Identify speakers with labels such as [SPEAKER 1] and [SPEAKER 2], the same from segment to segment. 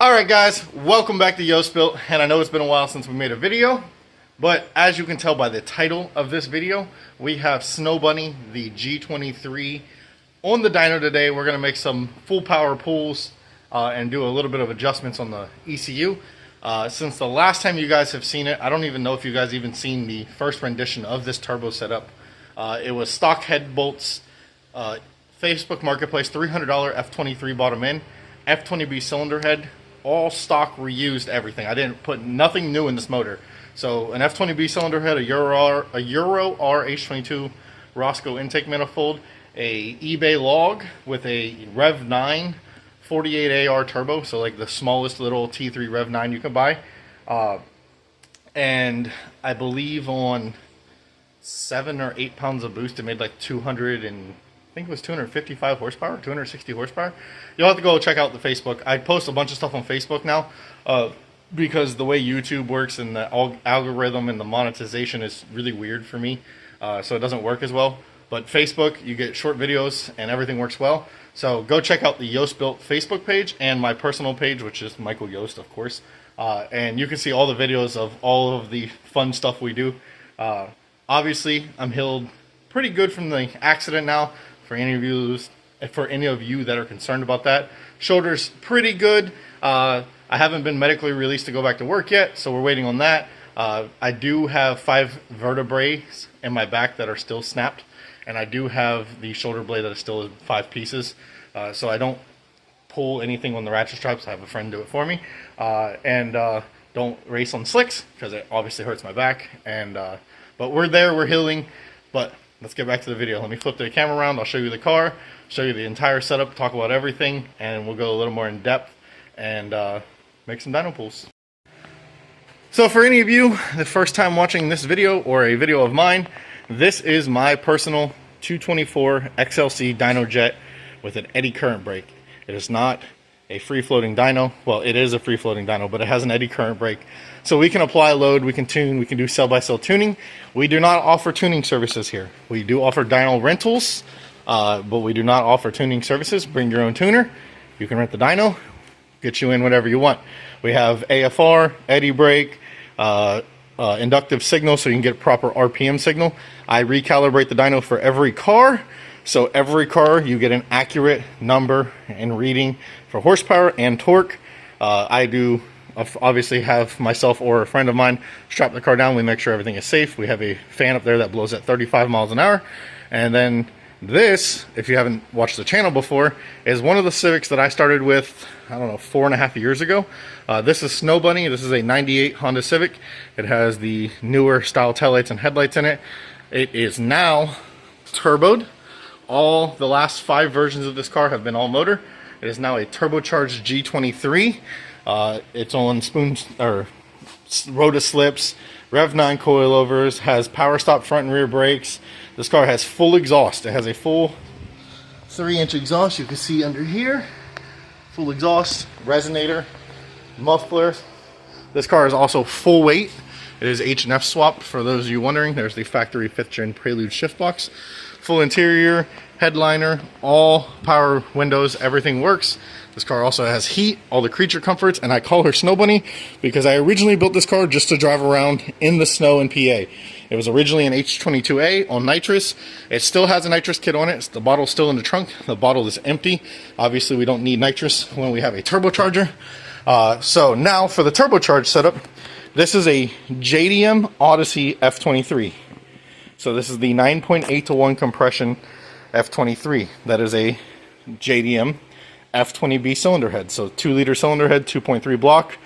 [SPEAKER 1] Alright guys, welcome back to Yoast Built, and I know it's been a while since we made a video, but as you can tell by the title of this video, we have Snowbunny, the G23, on the dyno today. We're going to make some full power pulls and do a little bit of adjustments on the ECU. Since the last time you guys have seen it, I don't even know if you guys even seen the first rendition of this turbo setup. It was stock head bolts, Facebook Marketplace, $300 f23 bottom end, f20B cylinder head, all stock, reused everything. I didn't put nothing new in this motor. So an f20B cylinder head, a Euro R H22 Roscoe intake manifold, a eBay log with a Rev 9 48AR turbo, so like the smallest little T3 Rev 9 you can buy. And I believe on 7 or 8 pounds of boost, it made like 200 and I think it was 255 horsepower, 260 horsepower. You'll have to go check out the Facebook. I post a bunch of stuff on Facebook now because the way YouTube works and the algorithm and the monetization is really weird for me, so it doesn't work as well. But Facebook, you get short videos and everything works well. So go check out the Yoast Built Facebook page and my personal page, which is Michael Yoast, of course. And you can see all the videos of all of the fun stuff we do. Obviously, I'm healed pretty good from the accident now. For any of you that are concerned about that, shoulder's pretty good. I haven't been medically released to go back to work yet, so we're waiting on that. I do have 5 vertebrae in my back that are still snapped, and I do have the shoulder blade that is still in 5 pieces. So I don't pull anything on the ratchet straps. I have a friend do it for me, and don't race on slicks because it obviously hurts my back. And but we're there, we're healing, but. Let's get back to the video. Let me flip the camera around. I'll show you the car, show you the entire setup, talk about everything, and we'll go a little more in depth and make some dyno pulls. So for any of you, the first time watching this video or a video of mine, this is my personal 224 XLC dyno jet with an eddy current brake. It is not a free-floating dyno. Well, it is a free-floating dyno, but it has an eddy current brake. So we can apply load, we can tune, we can do cell-by-cell tuning. We do not offer tuning services here. We do offer dyno rentals, but we do not offer tuning services. Bring your own tuner. You can rent the dyno, get you in whatever you want. We have AFR, eddy brake, inductive signal so you can get proper RPM signal. I recalibrate the dyno for every car. So every car you get an accurate number and reading for horsepower and torque. I do obviously have myself or a friend of mine strap the car down. We make sure everything is safe. We have a fan up there that blows at 35 miles an hour. And then this, if you haven't watched the channel before, is one of the Civics that I started with, I don't know, 4.5 years ago. This is Snowbunny. This is a 98 Honda Civic. It has the newer style taillights and headlights in it. It is now turboed. All the last 5 versions of this car have been all motor. It is now a turbocharged G23. It's on roto-slips, Rev 9 coilovers, has power stop front and rear brakes. This car has full exhaust. It has a full 3-inch exhaust. You can see under here, full exhaust, resonator, muffler. This car is also full weight. It is H&F swapped for those of you wondering. There's the factory 5th gen Prelude shift box. Full interior, headliner, all power windows, everything works. This car also has heat, all the creature comforts, and I call her Snowbunny because I originally built this car just to drive around in the snow in PA. It was originally an H22A on nitrous. It still has a nitrous kit on it. The bottle's still in the trunk. The bottle is empty. Obviously, we don't need nitrous when we have a turbocharger. So now for the turbocharged setup, this is a JDM Odyssey F23. So this is the 9.8 to 1 compression F23. That is a JDM F20B cylinder head. So 2-liter cylinder head, 2.3 block.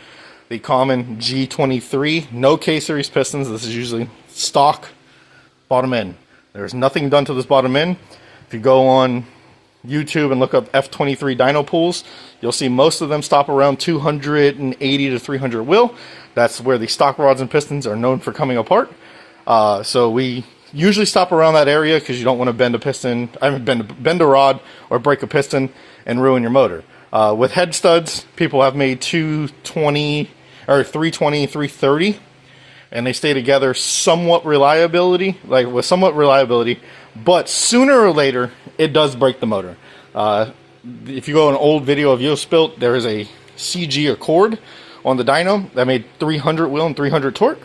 [SPEAKER 1] The common G23, no K-series pistons. This is usually stock bottom end. There's nothing done to this bottom end. If you go on YouTube and look up F23 dyno pulls, you'll see most of them stop around 280 to 300 will. That's where the stock rods and pistons are known for coming apart. So we usually stop around that area because you don't want to bend a piston, bend a rod or break a piston and ruin your motor. With head studs, people have made 220 or 320, 330, and they stay together somewhat reliability, but sooner or later it does break the motor. If you go an old video of Yoast Built, there is a CG Accord on the dyno that made 300 wheel and 300 torque.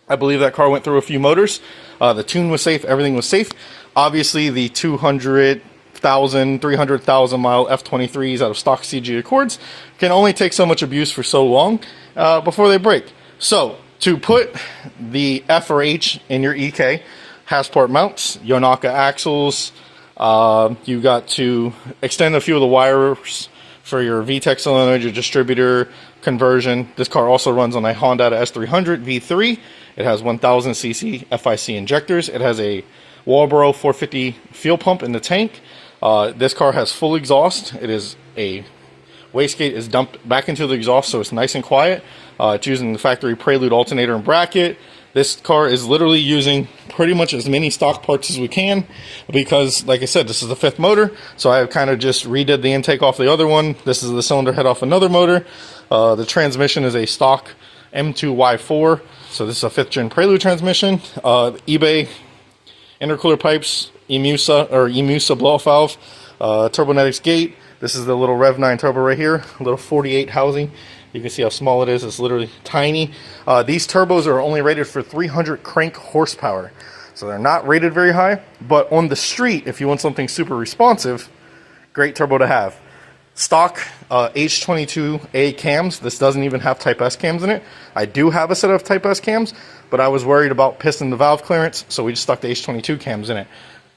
[SPEAKER 1] I believe that car went through a few motors. The tune was safe, everything was safe. Obviously the 200,000, 300,000 mile f23s out of stock CG Accords can only take so much abuse for so long before they break. So to put the F or H in your EK, Hasport mounts, Yonaka axles, you got to extend a few of the wires for your VTEC solenoid, your distributor conversion. This car also runs on a Honda S300 V3. It has 1000cc FIC injectors. It has a Walbro 450 fuel pump in the tank. This car has full exhaust. It is a wastegate is dumped back into the exhaust, so it's nice and quiet. It's using the factory Prelude alternator and bracket. This car is literally using pretty much as many stock parts as we can because, like I said, this is the 5th motor, so I kind of just redid the intake off the other one. This is the cylinder head off another motor. The transmission is a stock M2Y4, so this is a 5th gen Prelude transmission. eBay intercooler pipes, Emusa blow-off valve, Turbonetics gate. This is the little Rev 9 turbo right here, a little 48 housing. You can see how small it is. It's literally tiny. These turbos are only rated for 300 crank horsepower, so they're not rated very high. But on the street, if you want something super responsive, great turbo to have. Stock H22A cams. This doesn't even have Type S cams in it. I do have a set of Type S cams, but I was worried about piston to valve clearance, so we just stuck the H22 cams in it.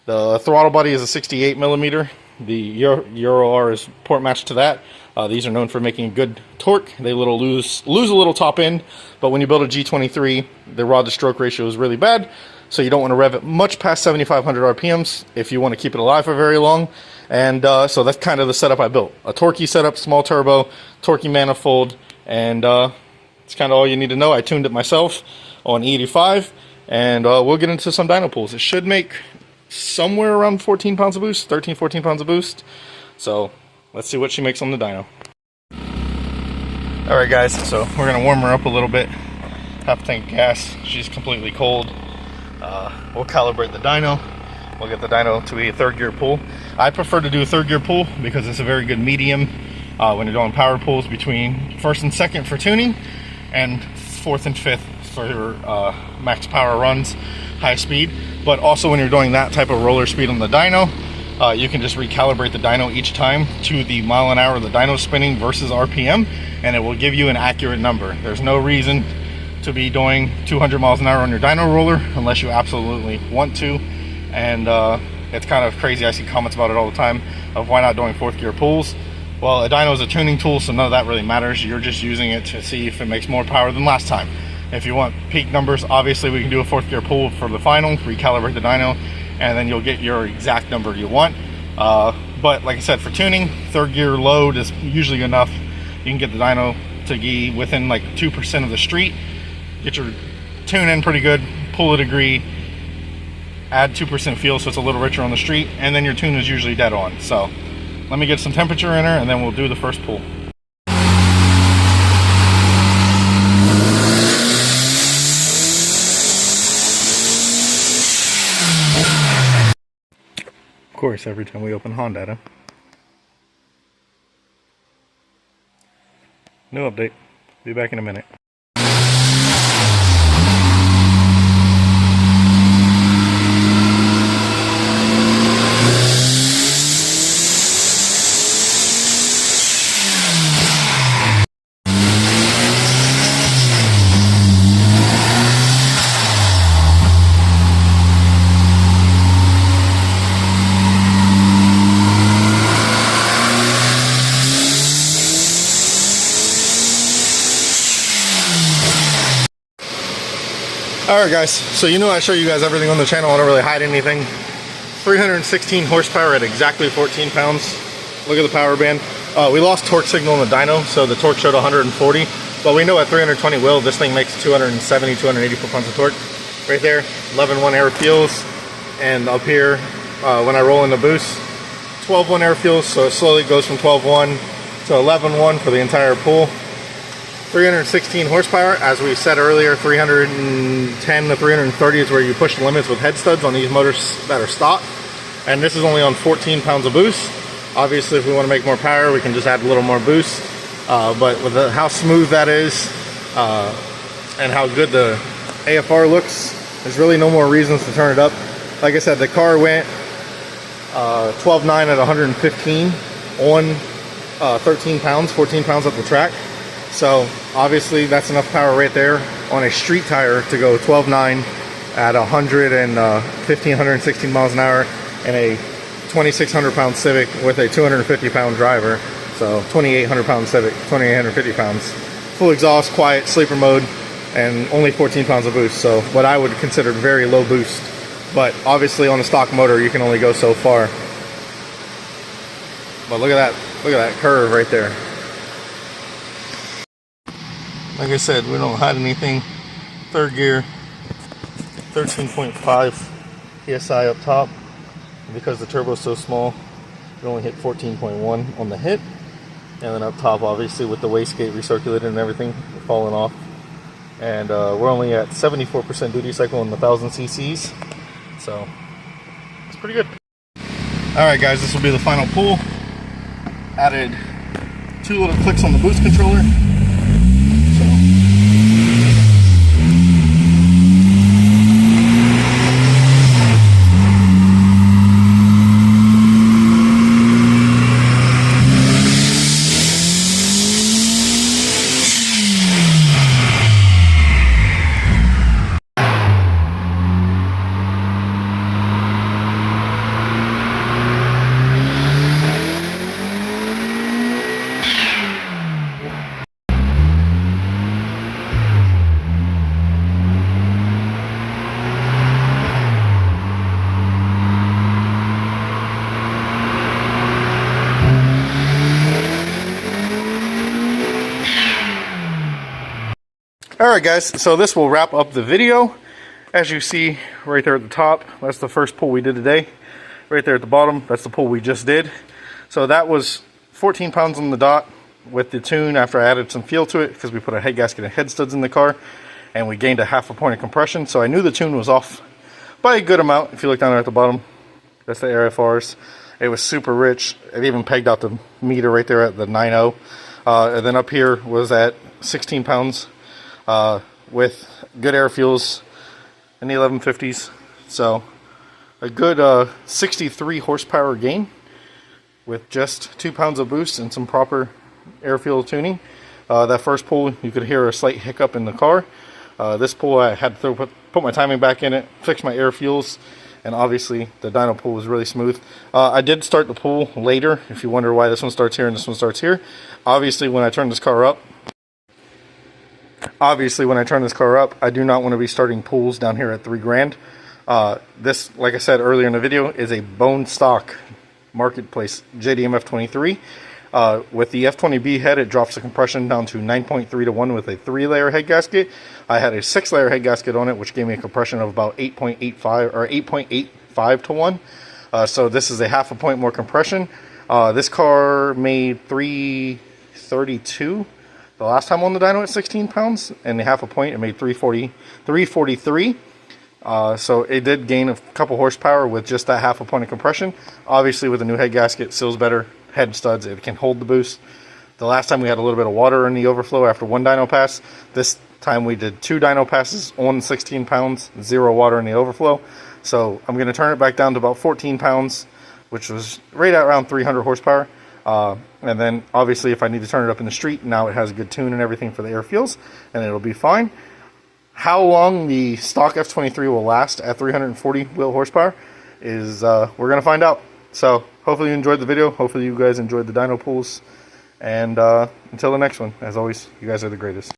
[SPEAKER 1] The throttle body is a 68 millimeter. The Euro R is port matched to that. These are known for making good torque. They lose a little top end, but when you build a G23, the rod to stroke ratio is really bad, so you don't want to rev it much past 7,500 RPMs if you want to keep it alive for very long. And so that's kind of the setup I built. A torquey setup, small turbo, torquey manifold, and it's kind of all you need to know. I tuned it myself on E85, and we'll get into some dyno pulls. It should make somewhere around 14 pounds of boost, 13, 14 pounds of boost. So let's see what she makes on the dyno. Alright guys, so we're going to warm her up a little bit. Half tank gas, she's completely cold. We'll calibrate the dyno. We'll get the dyno to a 3rd gear pull. I prefer to do a 3rd gear pull because it's a very good medium when you're doing power pulls between 1st and 2nd for tuning, and 4th and 5th for max power runs, high speed. But also when you're doing that type of roller speed on the dyno, you can just recalibrate the dyno each time to the mile an hour the dyno spinning versus RPM, and it will give you an accurate number. There's no reason to be doing 200 miles an hour on your dyno roller unless you absolutely want to. And it's kind of crazy. I see comments about it all the time of why not doing 4th gear pulls. Well, a dyno is a tuning tool, so none of that really matters. You're just using it to see if it makes more power than last time. If you want peak numbers, obviously we can do a 4th gear pull for the final, recalibrate the dyno, and then you'll get your exact number you want. But like I said, for tuning, 3rd gear load is usually enough. You can get the dyno to be within like 2% of the street, get your tune in pretty good, pull a degree, add 2% fuel so it's a little richer on the street, and then your tune is usually dead on. So let me get some temperature in her and then we'll do the first pull. Of course, every time we open Honda. No update. Be back in a minute. Alright guys, so you know I show you guys everything on the channel, I don't really hide anything. 316 horsepower at exactly 14 pounds. Look at the power band. We lost torque signal in the dyno, so the torque showed 140. But we know at 320 wheel, this thing makes 270, 280 foot-pounds of torque. Right there, 11.1 air fuels. And up here, when I roll in the boost, 12.1 air fuels, so it slowly goes from 12.1 to 11.1 for the entire pull. 316 horsepower, as we said earlier, 310 to 330 is where you push the limits with head studs on these motors that are stock. And this is only on 14 pounds of boost. Obviously, if we want to make more power, we can just add a little more boost. But with how smooth that is and how good the AFR looks, there's really no more reasons to turn it up. Like I said, the car went 12.9 at 115 on 13 pounds, 14 pounds up the track. So obviously that's enough power right there on a street tire to go 12.9 at 116 miles an hour in a 2,600 pound Civic with a 250 pound driver. So 2,800 pound Civic, 2,850 pounds. Full exhaust, quiet, sleeper mode, and only 14 pounds of boost. So what I would consider very low boost. But obviously on a stock motor you can only go so far. But look at that curve right there. Like I said, we don't hide anything. Third gear, 13.5 PSI up top. Because the turbo is so small, it only hit 14.1 on the hit. And then up top, obviously, with the wastegate recirculated and everything falling off. And we're only at 74% duty cycle on the 1,000 cc's. So, it's pretty good. Alright guys, this will be the final pull. Added 2 little clicks on the boost controller. Alright guys, so this will wrap up the video. As you see right there at the top, that's the first pull we did today. Right there at the bottom, that's the pull we just did. So that was 14 pounds on the dot with the tune after I added some feel to it because we put a head gasket and head studs in the car and we gained a half a point of compression. So I knew the tune was off by a good amount. If you look down there at the bottom, that's the RFRs. It was super rich. It even pegged out the meter right there at the 9.0. And then up here was at 16 pounds. With good air fuels in the 1150s, so a good 63 horsepower gain with just 2 pounds of boost and some proper air fuel tuning. That first pull you could hear a slight hiccup in the car. This pull I had to put my timing back in it, fix my air fuels, and obviously the dyno pull was really smooth. I did start the pull later, if you wonder why this one starts here and this one starts here. Obviously when I turn this car up, I do not want to be starting pulls down here at $3,000. This, like I said earlier in the video, is a bone stock marketplace JDM f23. With the f20B head, it drops the compression down to 9.3 to 1 with a 3-layer head gasket. I had a 6-layer head gasket on it, which gave me a compression of about 8.85 or 8.85 to 1. So this is a half a point more compression. This car made 332 the last time on the dyno at 16 pounds, and half a point it made 343. So it did gain a couple horsepower with just that half a point of compression. Obviously with the new head gasket, seals better, head studs, it can hold the boost. The last time we had a little bit of water in the overflow after one dyno pass. This time we did 2 dyno passes on 16 pounds, 0 water in the overflow. So I'm going to turn it back down to about 14 pounds, which was right at around 300 horsepower. And then obviously if I need to turn it up in the street, now it has a good tune and everything for the air fuels, and it'll be fine. How long the stock F23 will last at 340 wheel horsepower is we're going to find out. So hopefully you enjoyed the video. Hopefully you guys enjoyed the dyno pulls. And until the next one, as always, you guys are the greatest.